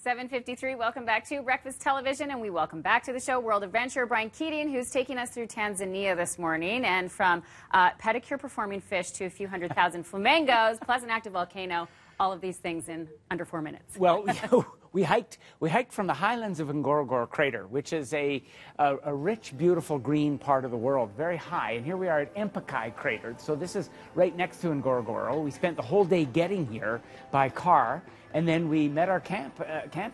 7:53. Welcome back to Breakfast Television, and we welcome back to the show World Adventure Brian Keating, who's taking us through Tanzania this morning, and from pedicure-performing fish to a few 100,000 flamingos, plus an active volcano. All of these things in under 4 minutes. Well, we hiked from the highlands of Ngorongoro Crater, which is a rich, beautiful green part of the world, very high. And here we are at Empekai Crater. So this is right next to Ngorongoro. We spent the whole day getting here by car. And then we met our camp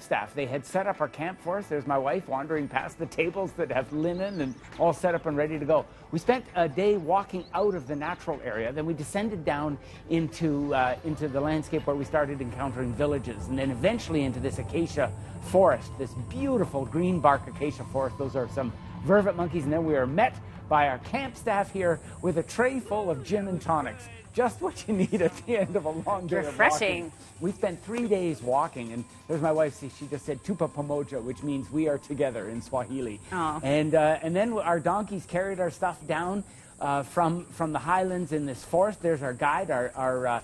staff. They had set up our camp for us. There's my wife wandering past the tables that have linen and all set up and ready to go. We spent a day walking out of the natural area. Then we descended down into the landscape where we started encountering villages, and then eventually into this acacia forest, this beautiful green bark acacia forest. Those are some vervet monkeys. And then we were met by our camp staff here with a tray full of gin and tonics. Just what you need at the end of a long day Refreshing. of walking. We spent 3 days walking, and there's my wife. She just said "tupa pamoja," which means we are together in Swahili. Oh. And then our donkeys carried our stuff down from the highlands in this forest. There's our guide, our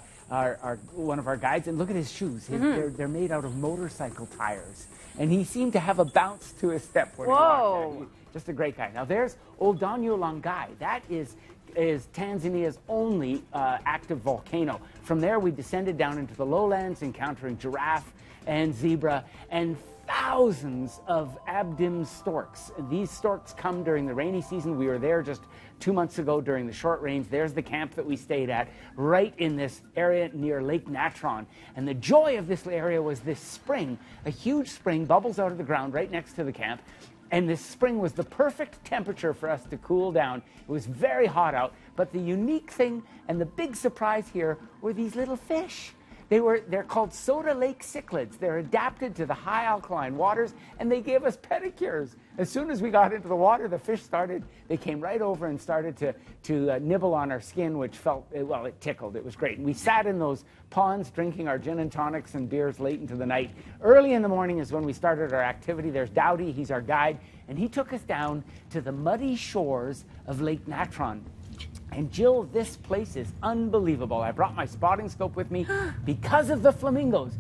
one of our guides, and look at his shoes. They're made out of motorcycle tires, and he seemed to have a bounce to his step when he walked. Just a great guy. Now there's Volcano Longai. That is Tanzania's only active volcano. From there, we descended down into the lowlands, encountering giraffe and zebra and thousands of Abdim storks. These storks come during the rainy season. We were there just 2 months ago during the short rains. There's the camp that we stayed at, right in this area near Lake Natron. And the joy of this area was this spring. A huge spring bubbles out of the ground right next to the camp. And this spring was the perfect temperature for us to cool down. It was very hot out, but the unique thing and the big surprise here were these little fish. They're called soda lake cichlids. They're adapted to the high alkaline waters, and they gave us pedicures. As soon as we got into the water, the fish they came right over and started to nibble on our skin, which felt, well, it tickled. It was great. And we sat in those ponds drinking our gin and tonics and beers late into the night. Early in the morning is when we started our activity. There's Dowdy, he's our guide, and he took us down to the muddy shores of Lake Natron. And Jill, this place is unbelievable. I brought my spotting scope with me because of the flamingos.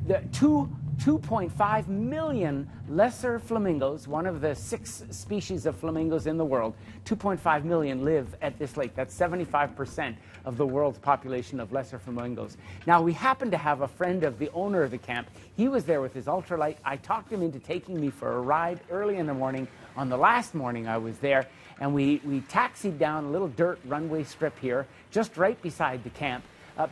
The 2.5 million lesser flamingos, one of the 6 species of flamingos in the world, 2.5 million live at this lake. That's 75% of the world's population of lesser flamingos. Now, we happen to have a friend of the owner of the camp. He was there with his ultralight. I talked him into taking me for a ride early in the morning. On the last morning I was there, and we taxied down a little dirt runway strip here, just right beside the camp,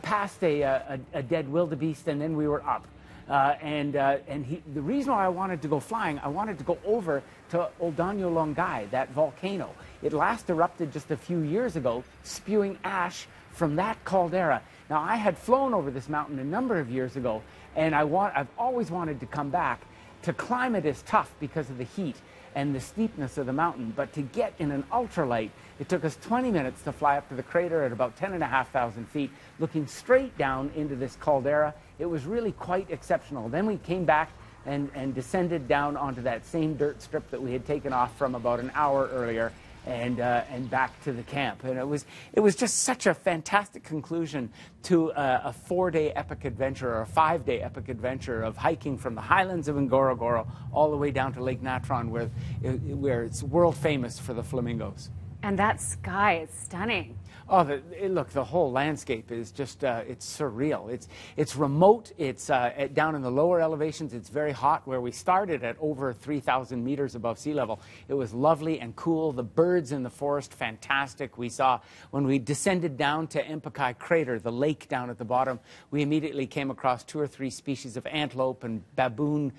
past a dead wildebeest, and then we were up. The reason why I wanted to go flying, I wanted to go over to Volcano Longai, that volcano. It last erupted just a few years ago, spewing ash from that caldera. Now, I had flown over this mountain a number of years ago, and I've always wanted to come back. To climb it is tough because of the heat and the steepness of the mountain, but to get in an ultralight, it took us 20 minutes to fly up to the crater at about 10,500 feet, looking straight down into this caldera. It was really quite exceptional. Then we came back and descended down onto that same dirt strip that we had taken off from about an hour earlier, and back to the camp. And it was just such a fantastic conclusion to a 4-day epic adventure, or a 5-day epic adventure of hiking from the highlands of Ngorongoro all the way down to Lake Natron, where it's world famous for the flamingos. And that sky is stunning. Oh, look, the whole landscape is just, it's surreal. It's remote. It's down in the lower elevations. It's very hot. Where we started at over 3,000 meters above sea level, it was lovely and cool. The birds in the forest, fantastic. We saw, when we descended down to Empekai Crater, the lake down at the bottom, we immediately came across 2 or 3 species of antelope and baboon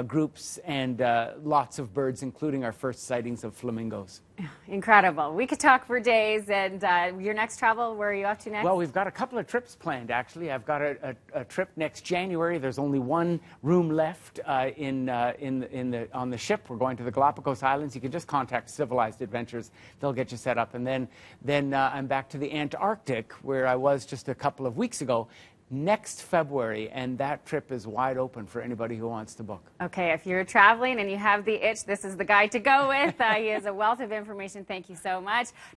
groups, and lots of birds, including our first sightings of flamingos. Incredible. We could talk for days. And your next travel, where are you off to next? Well, we've got a couple of trips planned, actually. I've got a trip next January. There's only 1 room left on the ship. We're going to the Galapagos Islands. You can just contact Civilized Adventures. They'll get you set up. And then I'm back to the Antarctic, where I was just a couple of weeks ago, next February, and that trip is wide open for anybody who wants to book. Okay, if you're traveling and you have the itch, this is the guy to go with. He has a wealth of information. Thank you so much.